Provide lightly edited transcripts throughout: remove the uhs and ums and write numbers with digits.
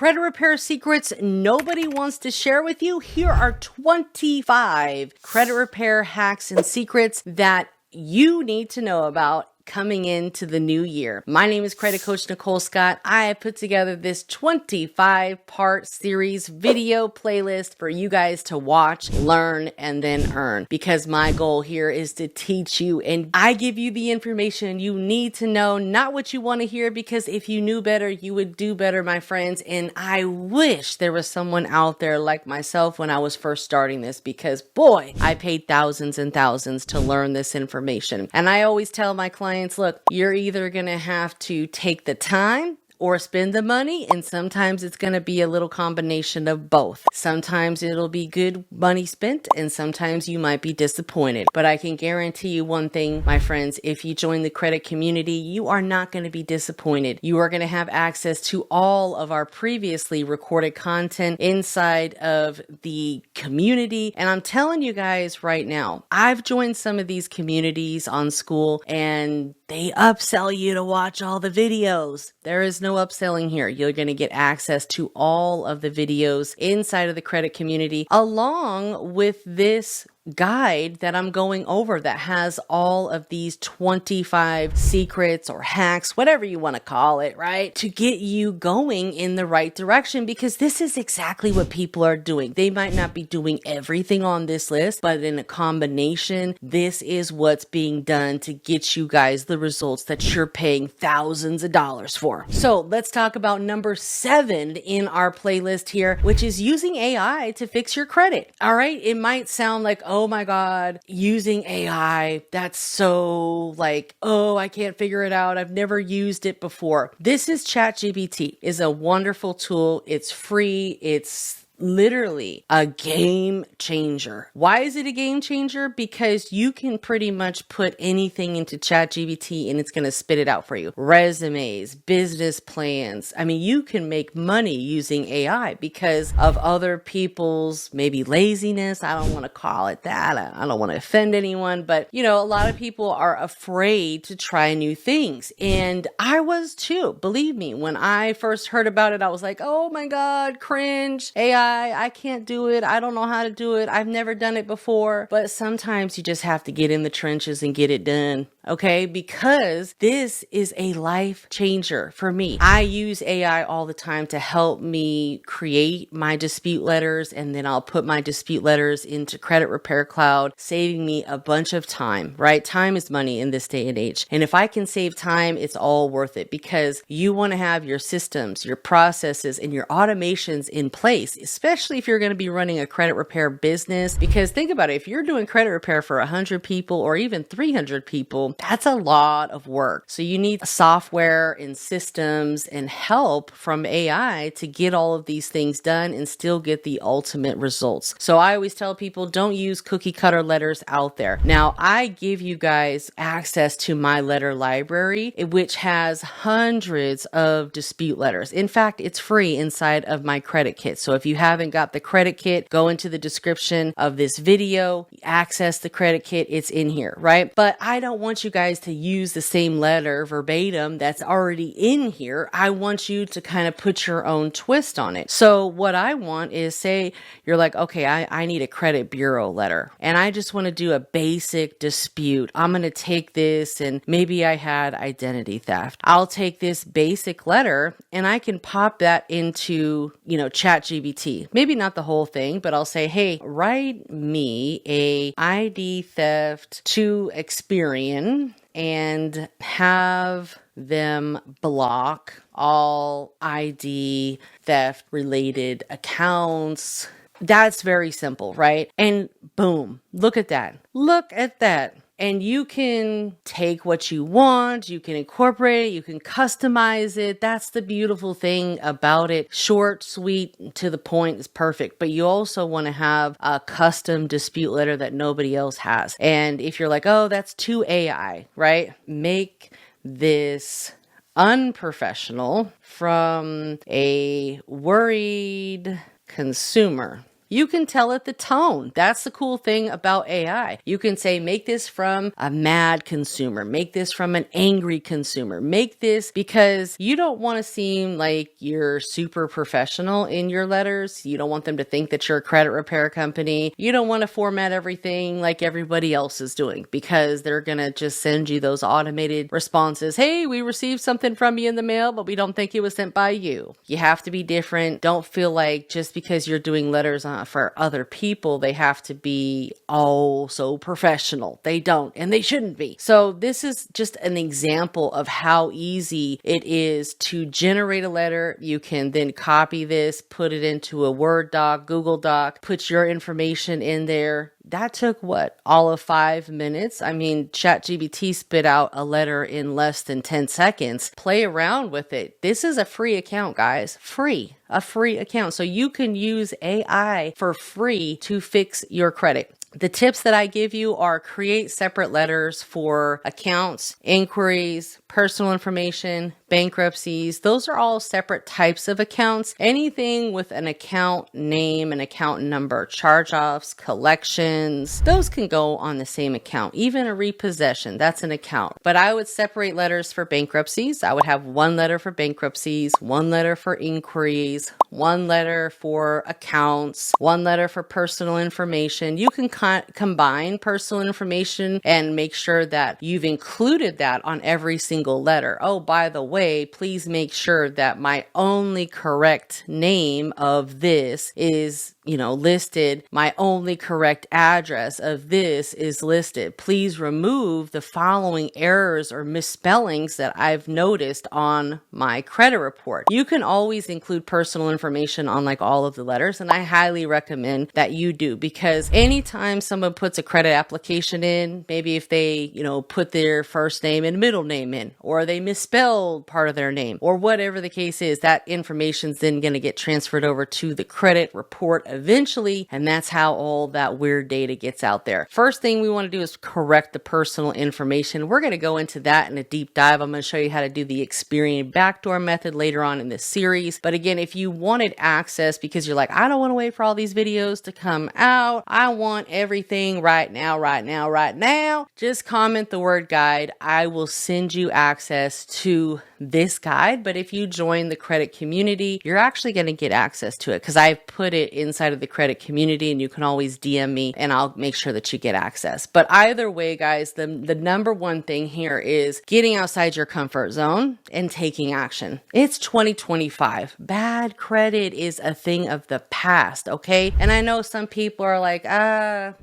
credit repair secrets nobody wants to share with you. Here are 25 credit repair hacks and secrets that you need to know about coming into the new year. My name is credit coach Nicole Scott. I have put together this 25-part series video playlist for you guys to watch, learn, and then earn, because my goal here is to teach you, and I give you the information you need to know, not what you want to hear, because if you knew better, you would do better, my friends. And I wish there was someone out there like myself when I was first starting this, because boy, I paid thousands and thousands to learn this information. And I always tell my clients, look, you're either going to have to take the time or spend the money, and sometimes it's going to be a little combination of both. Sometimes it'll be good money spent, and sometimes you might be disappointed. But I can guarantee you one thing, my friends, if you join the credit community, you are not going to be disappointed. You are going to have access to all of our previously recorded content inside of the community. And I'm telling you guys right now, I've joined some of these communities on School, and they upsell you to watch all the videos. There is no upselling here. You're going to get access to all of the videos inside of the credit community, along with this guide that I'm going over that has all of these 25 secrets or hacks, whatever you want to call it, right? To get you going in the right direction, because this is exactly what people are doing. They might not be doing everything on this list, but in a combination, this is what's being done to get you guys the results that you're paying thousands of dollars for. So let's talk about number 7 in our playlist here, which is using AI to fix your credit. All right. It might sound like, oh my God, using AI, that's so like, oh, I can't figure it out. I've never used it before. This is ChatGPT. It's a wonderful tool. It's free. It's literally a game changer. Why is it a game changer? Because you can pretty much put anything into ChatGPT and it's going to spit it out for you. Resumes, business plans. I mean, you can make money using AI because of other people's maybe laziness. I don't want to call it that. I don't want to offend anyone, but you know, a lot of people are afraid to try new things. And I was too. Believe me, when I first heard about it, I was like, oh my God, cringe. AI, I can't do it. I don't know how to do it. I've never done it before. But sometimes you just have to get in the trenches and get it done. Okay, because this is a life changer for me. I use AI all the time to help me create my dispute letters, and then I'll put my dispute letters into Credit Repair Cloud, saving me a bunch of time, right? Time is money in this day and age. And if I can save time, it's all worth it, because you want to have your systems, your processes, and your automations in place, especially if you're going to be running a credit repair business. Because think about it, if you're doing credit repair for 100 people or even 300 people, that's a lot of work. So you need software and systems and help from AI to get all of these things done and still get the ultimate results. So I always tell people, don't use cookie cutter letters out there. Now, I give you guys access to my letter library, which has hundreds of dispute letters. In fact, it's free inside of my credit kit. So if you haven't got the credit kit, go into the description of this video, access the credit kit. It's in here, right? But I don't want you guys to use the same letter verbatim that's already in here. I want you to kind of put your own twist on it. So what I want is, say you're like, okay, I need a credit bureau letter and I just want to do a basic dispute. I'm going to take this, and maybe I had identity theft. I'll take this basic letter and I can pop that into, ChatGPT. Maybe not the whole thing, but I'll say, hey, write me a ID theft to Experian and have them block all ID theft related accounts. That's very simple, right? And boom, look at that. Look at that. And you can take what you want, you can incorporate it, you can customize it. That's the beautiful thing about it. Short, sweet, to the point is perfect. But you also want to have a custom dispute letter that nobody else has. And if you're like, oh, that's too AI, right? Make this unprofessional from a worried consumer. You can tell it the tone. That's the cool thing about AI. You can say, make this from a mad consumer, make this from an angry consumer, make this, because you don't want to seem like you're super professional in your letters. You don't want them to think that you're a credit repair company. You don't want to format everything like everybody else is doing, because they're going to just send you those automated responses. Hey, we received something from you in the mail, but we don't think it was sent by you. You have to be different. Don't feel like just because you're doing letters for other people, they have to be all so professional. They don't, and they shouldn't be. So this is just an example of how easy it is to generate a letter. You can then copy this, put it into a Word doc, Google Doc, put your information in there. That took what? All of 5 minutes? I mean, ChatGPT spit out a letter in less than 10 seconds. Play around with it. This is a free account, guys. Free. A free account. So you can use AI for free to fix your credit. The tips that I give you are create separate letters for accounts, inquiries, personal information, bankruptcies. Those are all separate types of accounts. Anything with an account name, an account number, charge-offs, collections, those can go on the same account. Even a repossession, that's an account. But I would separate letters for bankruptcies. I would have one letter for bankruptcies, one letter for inquiries, one letter for accounts, one letter for personal information. You can combine personal information and make sure that you've included that on every single letter. Oh, by the way, please make sure that my only correct name of this is listed. My only correct address of this is listed. Please remove the following errors or misspellings that I've noticed on my credit report. You can always include personal information on like all of the letters, and I highly recommend that you do, because anytime someone puts a credit application in, maybe if they, put their first name and middle name in, or they misspelled part of their name, or whatever the case is, that information's then going to get transferred over to the credit report eventually, and that's how all that weird data gets out there. First thing we want to do is correct the personal information. We're going to go into that in a deep dive. I'm going to show you how to do the Experian backdoor method later on in this series. But again, if you wanted access because you're like, I don't want to wait for all these videos to come out, I want everything right now, just comment the word guide. I will send you access to this guide. But if you join the credit community, you're actually going to get access to it, because I've put it inside of the credit community, and you can always DM me and I'll make sure that you get access. But either way, guys, the number one thing here is getting outside your comfort zone and taking action. It's 2025. Bad credit is a thing of the past, okay? And I know some people are like,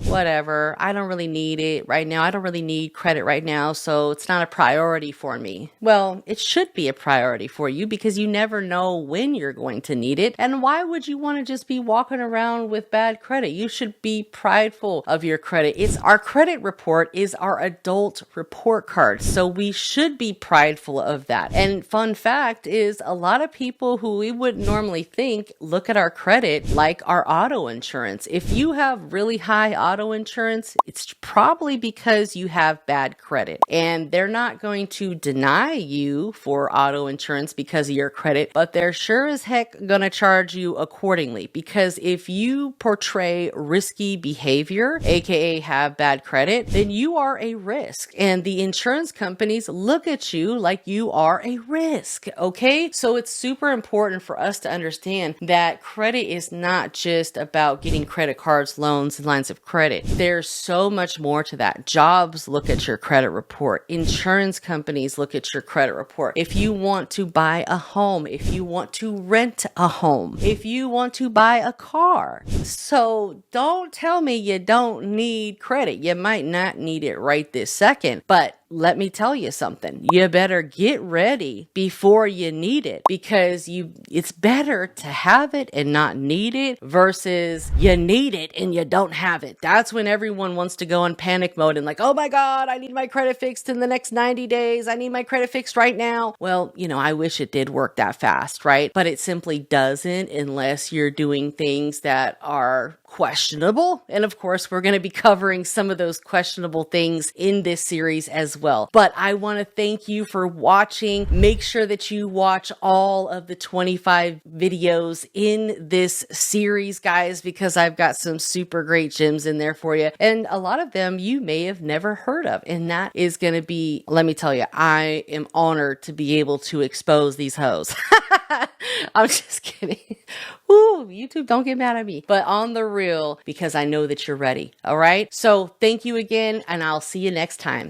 whatever, I don't really need it right now. I don't really need credit right now, so it's not a priority for me. Well, it should be a priority for you, because you never know when you're going to need it. And why would you want to just be walking around with bad credit? You should be prideful of your credit. Our credit report is our adult report card, so we should be prideful of that. And fun fact is, a lot of people who we wouldn't normally think look at our credit like our auto insurance. If you have really high auto insurance, it's probably because you have bad credit, and they're not going to deny you for auto insurance because of your credit, but they're sure as heck gonna charge you accordingly, because if you portray risky behavior, aka have bad credit, then you are a risk, and the insurance companies look at you like you are a risk, okay? So it's super important for us to understand that credit is not just about getting credit cards, loans, and lines of credit. There's so much more to that. Jobs look at your credit report. Insurance companies look at your credit report. If you want to buy a home, if you want to rent a home, if you want to buy a car. So don't tell me you don't need credit. You might not need it right this second, but let me tell you something. You better get ready before you need it, because it's better to have it and not need it versus you need it and you don't have it. That's when everyone wants to go in panic mode and like, oh my God, I need my credit fixed in the next 90 days. I need my credit fixed right now. Well, I wish it did work that fast, right? But it simply doesn't, unless you're doing things that are questionable. And of course, we're going to be covering some of those questionable things in this series as well. But I want to thank you for watching. Make sure that you watch all of the 25 videos in this series, guys, because I've got some super great gems in there for you. And a lot of them you may have never heard of. And that is going to be, let me tell you, I am honored to be able to expose these hoes. I'm just kidding. Ooh, YouTube, don't get mad at me. But on the real, because I know that you're ready. All right. So thank you again, and I'll see you next time.